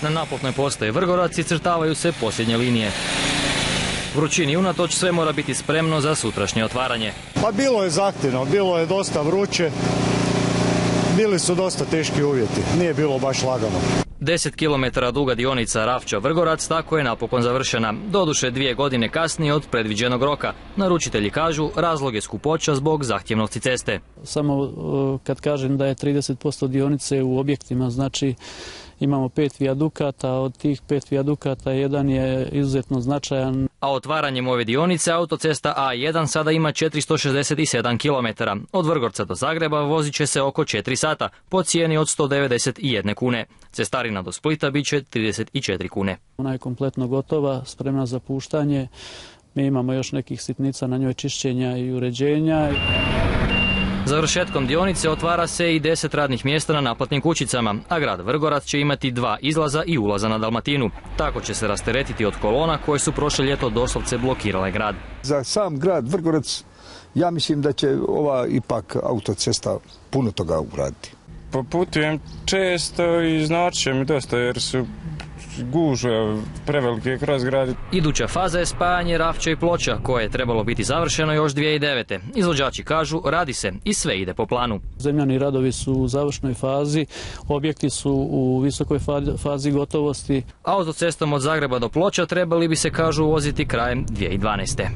Na naplatnoj postaji Vrgorac crtavaju se posljednje linije. Vrućini unatoč sve mora biti spremno za sutrašnje otvaranje. Pa bilo je zahtjevno, bilo je dosta vruće, bili su dosta teški uvjeti, nije bilo baš lagano. 10 km duga dionica Ravča-Vrgorac tako je napokon završena. Doduše 2 godine kasnije od predviđenog roka. Naručitelji kažu razlog je skupoća zbog zahtjevnosti ceste. Samo kad kažem da je 30% dionice u objektima, znači imamo 5 vijadukata, od tih 5 vijadukata jedan je izuzetno značajan. A otvaranjem ove dionice autocesta A1 sada ima 467 km. Od Vrgorca do Zagreba vozit će se oko 4 sata po cijeni od 191 kune. Cestarina do Splita bit će 34 kune. Ona je kompletno gotova, spremna za puštanje. Mi imamo još nekih sitnica na njoj čišćenja i uređenja. Završetkom dionice otvara se i 10 radnih mjesta na naplatnim kućicama, a grad Vrgorac će imati 2 izlaza i ulaza na Dalmatinu. Tako će se rasteretiti od kolona koje su prošle ljeto doslovce blokirale grad. Za sam grad Vrgorac ja mislim da će ova ipak autocesta puno toga uraditi. Putujem često i znači će mi dosta jer su gužve prevelike kroz grad. Iduća faza je spajanje Ravča i Ploča koje je trebalo biti završeno još 2009. Izvođači kažu radi se i sve ide po planu. Zemljani radovi su u završnoj fazi, objekti su u visokoj fazi gotovosti. Autocestom od Zagreba do Ploča trebali bi se kažu voziti krajem 2012.